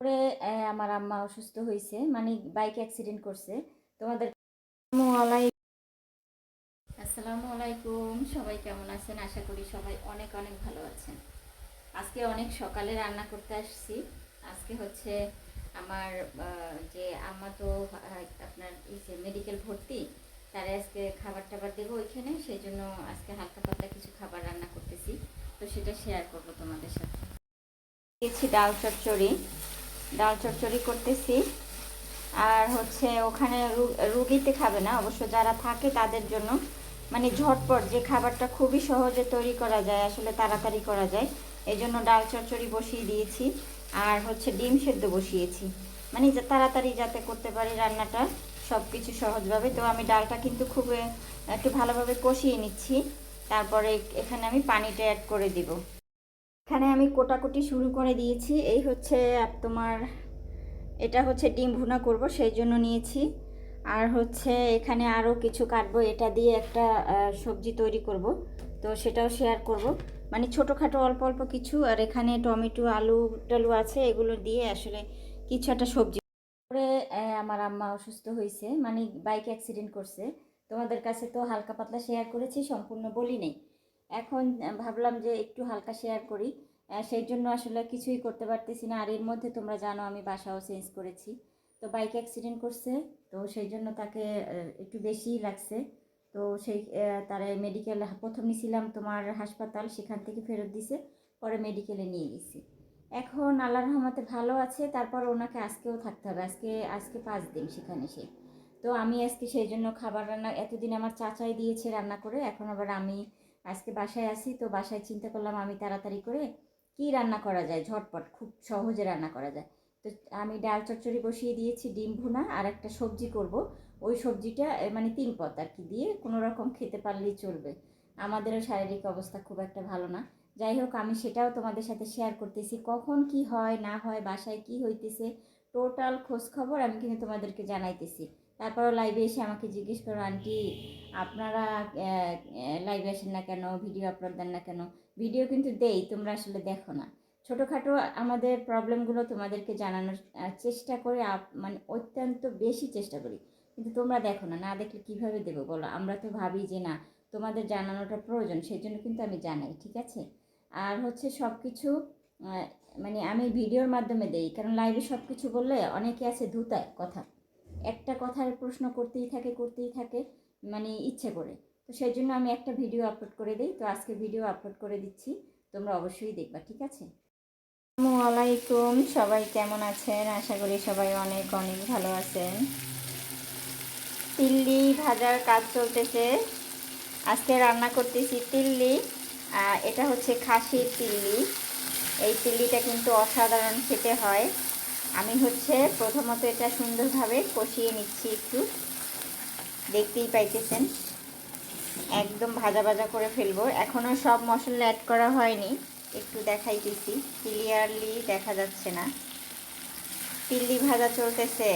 পরে আমার আম্মা অসুস্থ হয়েছে, মানে বাইক অ্যাক্সিডেন্ট করছে। তোমাদের আসসালামু আলাইকুম, সবাই কেমন আছেন? আশা করি সবাই অনেক অনেক ভালো আছেন। আজকে অনেক সকালে রান্না করতে আসছি। আজকে হচ্ছে আমার যে আম্মা তো আপনার এই যে মেডিকেল ভর্তি, তারে আজকে খাবার টাবার দেবো ওইখানে, সেই জন্য আজকে হালকা পাতলা কিছু খাবার রান্না করতেছি। তো সেটা শেয়ার করবো তোমাদের সাথে। দিয়েছি ডাল চচ্চড়ি করতেছি। আর হচ্ছে ওখানে রুগীতে খাবে না, অবশ্য যারা থাকে তাদের জন্য, মানে ঝটপট যে খাবারটা খুবই সহজে তৈরি করা যায়, আসলে তাড়াতাড়ি করা যায়, এই জন্য ডাল চচ্চড়ি বসিয়ে দিয়েছি। আর হচ্ছে ডিম সেদ্ধ বসিয়েছি, মানে যে তাড়াতাড়ি যাতে করতে পারি রান্নাটা সব কিছু সহজভাবে। তো আমি ডালটা কিন্তু খুব একটু ভালোভাবে কষিয়ে নিচ্ছি, তারপরে এখানে আমি পানিটা অ্যাড করে দিব। এখানে আমি কোটাকুটি শুরু করে দিয়েছি। এই হচ্ছে তোমার, এটা হচ্ছে ডিম ভুনা করব সেই জন্য নিয়েছি। আর হচ্ছে এখানে আরও কিছু কাটবো, এটা দিয়ে একটা সবজি তৈরি করব, তো সেটাও শেয়ার করব। মানে ছোটোখাটো অল্প অল্প কিছু, আর এখানে টমেটো আলু টালু আছে, এগুলো দিয়ে আসলে কিছু একটা সবজি করে। আমার আম্মা অসুস্থ হয়েছে, মানে বাইক অ্যাক্সিডেন্ট করছে। তোমাদের কাছে তো হালকা পাতলা শেয়ার করেছি, সম্পূর্ণ বলি নেই। এখন ভাবলাম যে একটু হালকা শেয়ার করি। সেই জন্য আসলে কিছুই করতে পারতেছি না। আর এর মধ্যে তোমরা জানো আমি বাসাও চেঞ্জ করেছি। তো বাইক অ্যাক্সিডেন্ট করছে, তো সেই জন্য তাকে একটু বেশিই লাগছে। তো সেই তারা মেডিকেল প্রথম নিয়েছিলাম তোমার হাসপাতাল, সেখান থেকে ফেরত দিছে, পরে মেডিকেলে নিয়ে গেছি। এখন আল্লাহর রহমতে ভালো আছে। তারপর ওনাকে আজকেও থাকতে হবে, আজকে আজকে 5 দিন সেখানে সে। তো আমি আজকে সেই জন্য খাবার রান্না, এতদিন আমার চাচাই দিয়েছে রান্না করে, এখন আবার আমি আজকে বাসায় আছি। তো বাসায় চিন্তা করলাম আমি তাড়াতাড়ি করে কি রান্না করা যায়, ঝটপট খুব সহজে রান্না করা যায়। তো আমি ডাল চচ্চড়ি বসিয়ে দিয়েছি, ডিম ভুনা আর একটা সবজি করব। ওই সবজিটা মানে 3 পদ আর কি দিয়ে কোনো রকম খেতে পারলেই চলবে। আমাদেরও শারীরিক অবস্থা খুব একটা ভালো না। যাই হোক, আমি সেটাও তোমাদের সাথে শেয়ার করতেছি, কখন কি হয় না হয়, বাসায় কি হইতেছে টোটাল খোঁজ খবর আমি কিন্তু তোমাদেরকে জানাইতেছি। তারপরও লাইভে এসে আমাকে জিজ্ঞেস করো, আন্টি আপনারা লাইভে আসেন না কেন, ভিডিও আপলোড দেন না কেন? ভিডিও কিন্তু দেই, তোমরা আসলে দেখো না। ছোটোখাটো আমাদের প্রবলেমগুলো তোমাদেরকে জানানোর চেষ্টা করে, মানে অত্যন্ত বেশি চেষ্টা করি, কিন্তু তোমরা দেখো না। না দেখলে কিভাবে দেবো বলো? আমরা তো ভাবি যে না, তোমাদের জানানোটা প্রয়োজন, সেই জন্য কিন্তু আমি জানাই, ঠিক আছে? আর হচ্ছে সব কিছু মানে আমি ভিডিওর মাধ্যমে দেই, কারণ লাইভে সব কিছু বললে অনেকে আছে ধুতায় কথা, একটা কথার প্রশ্ন করতেই থাকে, মানে ইচ্ছে করে। তো সেই জন্য আমি একটা ভিডিও আপলোড করে দিই। তো আজকে ভিডিও আপলোড করে দিচ্ছি, তোমরা অবশ্যই দেখবা, ঠিক আছে? আসসালামু আলাইকুম, সবাই কেমন আছেন? আশা করি সবাই অনেক অনেক ভালো আছেন। তিল্লি ভাজার কাজ চলতেছে। আজকে রান্না করতেছি তিল্লি। এটা হচ্ছে খাসির তিল্লি। এই তিল্লিটা কিন্তু অসাধারণ খেতে হয়। আমি হচ্ছে প্রথমত এটা সুন্দরভাবে কষিয়ে নিচ্ছি, একটু দেখতেই পাইতেছেন, একদম ভাজা ভাজা করে ফেলবো। এখনও সব মশলা অ্যাড করা হয়নি, একটু দেখাইতেছি, ক্লিয়ারলি দেখা যাচ্ছে না। তিল্লি ভাজা চলতেছে।